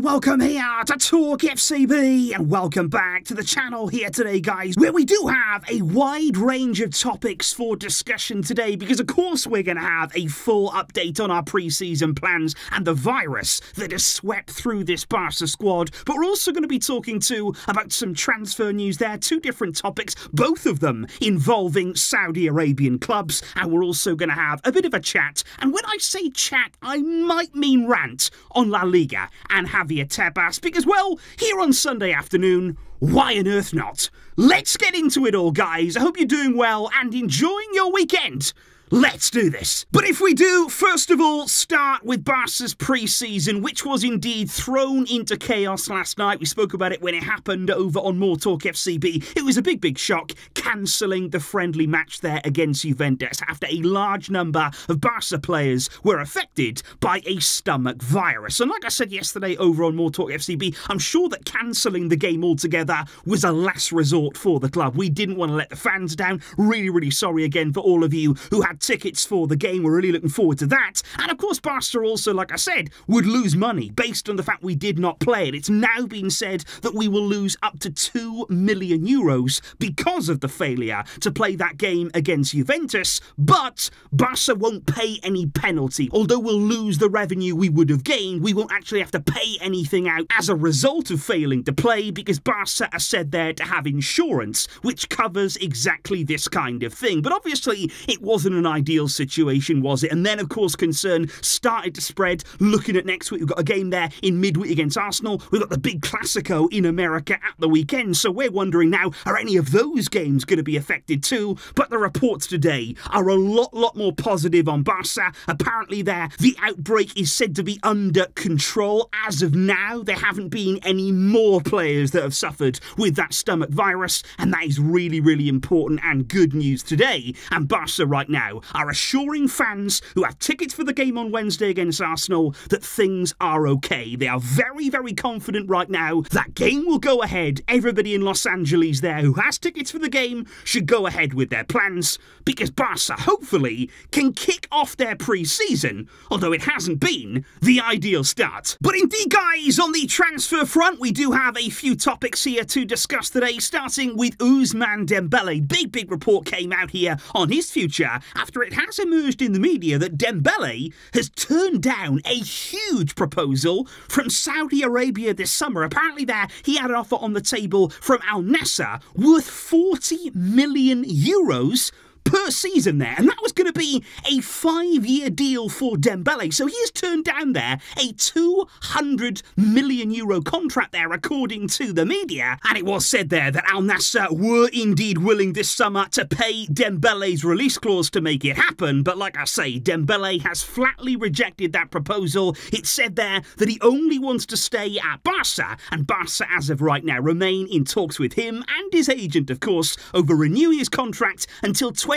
welcome here to Talk FCB, and welcome back to the channel here today, guys, where we do have a wide range of topics for discussion today, because of course we're going to have a full update on our pre-season plans and the virus that has swept through this Barca squad, but we're also going to be talking about some transfer news there, two different topics, both of them involving Saudi Arabian clubs, and we're also going to have a bit of a chat, and when I say chat, I might mean rant on La Liga and Javier Tebas, because, well, here on Sunday afternoon, why on earth not? Let's get into it all, guys. I hope you're doing well and enjoying your weekend. Let's do this. But if we do, first of all, start with Barca's pre-season, which was indeed thrown into chaos last night. We spoke about it when it happened over on MORETALKFCB. It was a big shock, cancelling the friendly match there against Juventus after a large number of Barca players were affected by a stomach virus. And like I said yesterday over on MORETALKFCB, I'm sure that cancelling the game altogether was a last resort for the club. We didn't want to let the fans down. Really sorry again for all of you who had tickets for the game. We're really looking forward to that. And of course, Barca also, like I said, would lose money based on the fact we did not play it. It's now been said that we will lose up to €2 million because of the failure to play that game against Juventus, but Barca won't pay any penalty. Although we'll lose the revenue we would have gained, we won't actually have to pay anything out as a result of failing to play, because Barca are said there to have insurance which covers exactly this kind of thing. But obviously, it wasn't an ideal situation, was it? And then, of course, concern started to spread. Looking at next week, we've got a game there in midweek against Arsenal. We've got the big Clasico in America at the weekend. So we're wondering now, are any of those games going to be affected too? But the reports today are a lot more positive on Barca. Apparently the outbreak is said to be under control. As of now, there haven't been any more players that have suffered with that stomach virus. And that is really important and good news today. And Barca right now are assuring fans who have tickets for the game on Wednesday against Arsenal that things are okay. They are very confident right now that game will go ahead. Everybody in Los Angeles there who has tickets for the game should go ahead with their plans, because Barca hopefully can kick off their pre-season, although it hasn't been the ideal start. But indeed, guys, on the transfer front, we do have a few topics here to discuss today, starting with Ousmane Dembélé. Big report came out here on his future after it has emerged in the media that Dembélé has turned down a huge proposal from Saudi Arabia this summer. Apparently he had an offer on the table from Al Nassr worth €40 million per season there, and that was going to be a 5-year deal for Dembélé. So he has turned down there a €200 million contract there, according to the media. And it was said there that Al Nassr were indeed willing this summer to pay Dembélé's release clause to make it happen. But like I say, Dembélé has flatly rejected that proposal. It's said there that he only wants to stay at Barca, and Barca, as of right now, remain in talks with him and his agent, of course, over renewing his contract until 2027.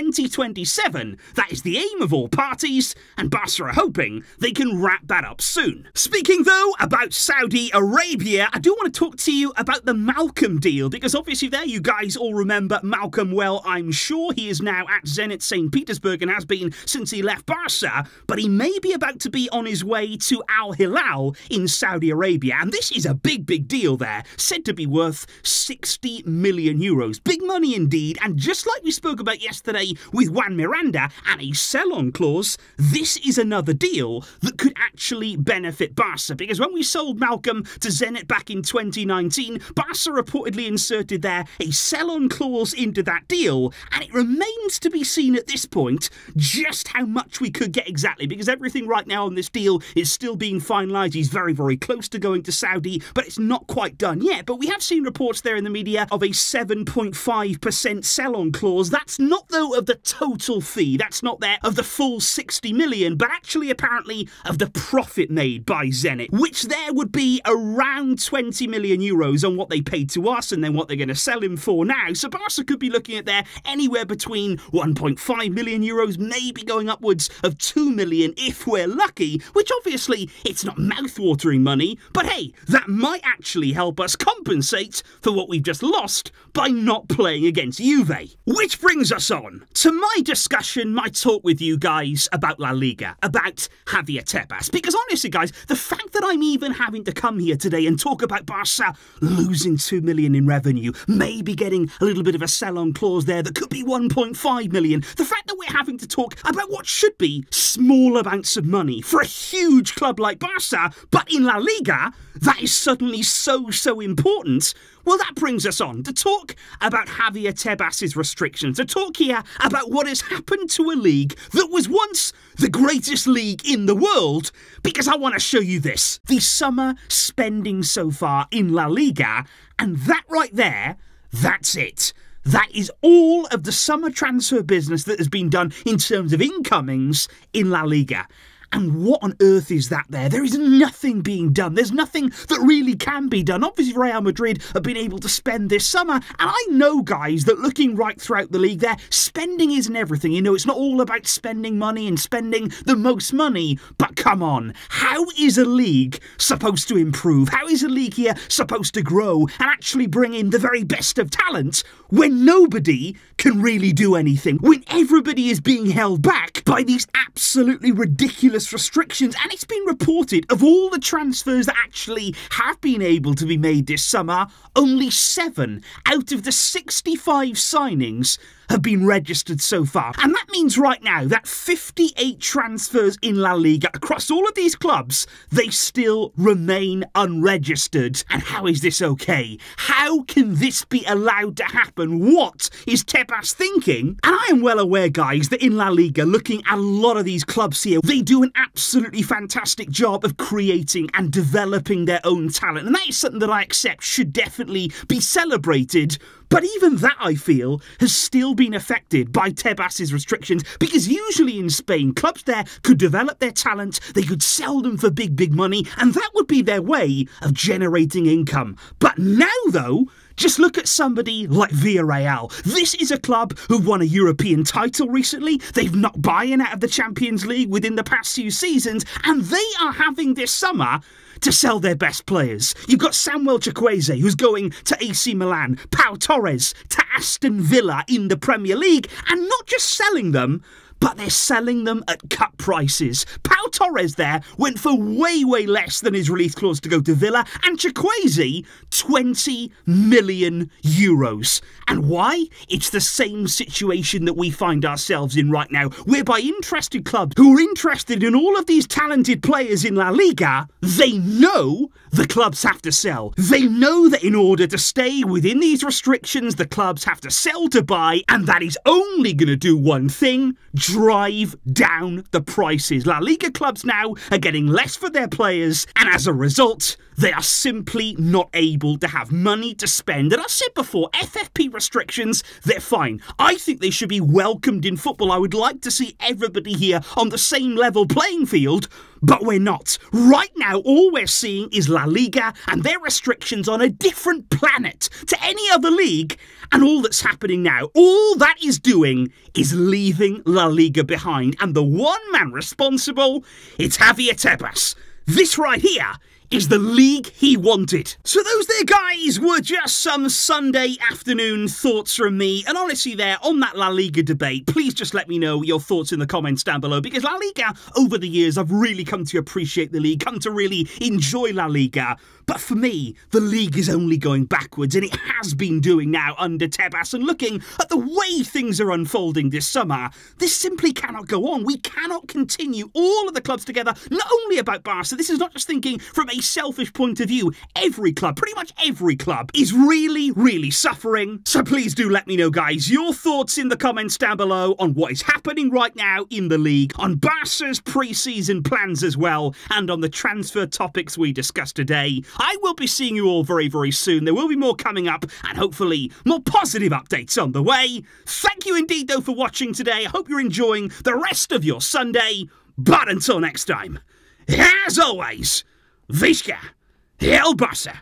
That is the aim of all parties, and Barca are hoping they can wrap that up soon. Speaking, though, about Saudi Arabia, I do want to talk to you about the Malcolm deal, because obviously there you guys all remember Malcolm well, I'm sure. He is now at Zenit St. Petersburg and has been since he left Barca, but he may be about to be on his way to Al Hilal in Saudi Arabia, and this is a big deal there, said to be worth €60 million. Big money indeed, and just like we spoke about yesterday with Juan Miranda and a sell-on clause, this is another deal that could actually benefit Barca, because when we sold Malcolm to Zenit back in 2019, Barca reportedly inserted there a sell-on clause into that deal, and it remains to be seen at this point just how much we could get exactly, because everything right now on this deal is still being finalised. He's very close to going to Saudi, but it's not quite done yet. But we have seen reports there in the media of a 7.5% sell-on clause. That's not, though, of the total fee. That's not there of the full 60 million, but actually apparently of the profit made by Zenit, which there would be around 20 million euros on what they paid to us and then what they're going to sell him for now. So Barca could be looking at there anywhere between 1.5 million euros, maybe going upwards of 2 million if we're lucky, which obviously it's not mouth-watering money, but hey, that might actually help us compensate for what we've just lost by not playing against Juve. Which brings us on on to my discussion, my talk with you guys about La Liga, about Javier Tebas. Because honestly, guys, the fact that I'm even having to come here today and talk about Barça losing 2 million in revenue, maybe getting a little bit of a sell-on clause there that could be 1.5 million, the fact that we're having to talk about what should be small amounts of money for a huge club like Barça, but in La Liga, that is suddenly so important. Well, that brings us on to talk about Javier Tebas' restrictions, to talk here about what has happened to a league that was once the greatest league in the world, because I want to show you this. The summer spending so far in La Liga, and that right there, that's it. That is all of the summer transfer business that has been done in terms of incomings in La Liga. And what on earth is that there? There is nothing being done. There's nothing that really can be done. Obviously, Real Madrid have been able to spend this summer. And I know, guys, that looking right throughout the league there, spending isn't everything. You know, it's not all about spending money and spending the most money. But come on, how is a league supposed to improve? How is a league here supposed to grow and actually bring in the very best of talent when nobody can really do anything? When everybody is being held back by these absolutely ridiculous restrictions. And it's been reported of all the transfers that actually have been able to be made this summer, only 7 out of the 65 signings have been registered so far. And that means right now that 58 transfers in La Liga across all of these clubs, they still remain unregistered. And how is this okay? How can this be allowed to happen? What is Tebas thinking? And I am well aware, guys, that in La Liga, looking at a lot of these clubs here, they do an absolutely fantastic job of creating and developing their own talent. And that is something that I accept should definitely be celebrated. But even that, I feel, has still been affected by Tebas' restrictions, because usually in Spain, clubs there could develop their talent, they could sell them for big money, and that would be their way of generating income. But now, though, just look at somebody like Villarreal. This is a club who won a European title recently. They've knocked Bayern out of the Champions League within the past few seasons, and they are having this summer to sell their best players. You've got Samuel Chukwueze, who's going to AC Milan, Pau Torres to Aston Villa in the Premier League, and not just selling them, but they're selling them at cut prices. Pau Torres there went for way less than his release clause to go to Villa, and Chukwueze, 20 million euros. And why? It's the same situation that we find ourselves in right now, whereby interested clubs who are interested in all of these talented players in La Liga, they know the clubs have to sell. They know that in order to stay within these restrictions, the clubs have to sell to buy, and that is only going to do one thing: drive down the prices. La Liga clubs now are getting less for their players, and as a result, they are simply not able to have money to spend. And I said before, FFP restrictions, they're fine. I think they should be welcomed in football. I would like to see everybody here on the same level playing field, but we're not. Right now, all we're seeing is La Liga and their restrictions on a different planet to any other league. And all that's happening now, all that is doing is leaving La Liga behind. And the one man responsible, it's Javier Tebas. This right here is the league he wanted. So those there, guys, were just some Sunday afternoon thoughts from me. And honestly there, on that La Liga debate, please just let me know your thoughts in the comments down below, because La Liga, over the years, I've really come to appreciate the league, come to really enjoy La Liga. But for me, the league is only going backwards, and it has been doing now under Tebas. And looking at the way things are unfolding this summer, this simply cannot go on. We cannot continue all of the clubs together, not only about Barca. This is not just thinking from a selfish point of view. Every club, pretty much every club, is really suffering. So please do let me know, guys, your thoughts in the comments down below on what is happening right now in the league, on Barca's pre-season plans as well, and on the transfer topics we discussed today. I will be seeing you all very soon. There will be more coming up, and hopefully more positive updates on the way. Thank you indeed, though, for watching today. I hope you're enjoying the rest of your Sunday. But until next time, as always, Visca el Barça.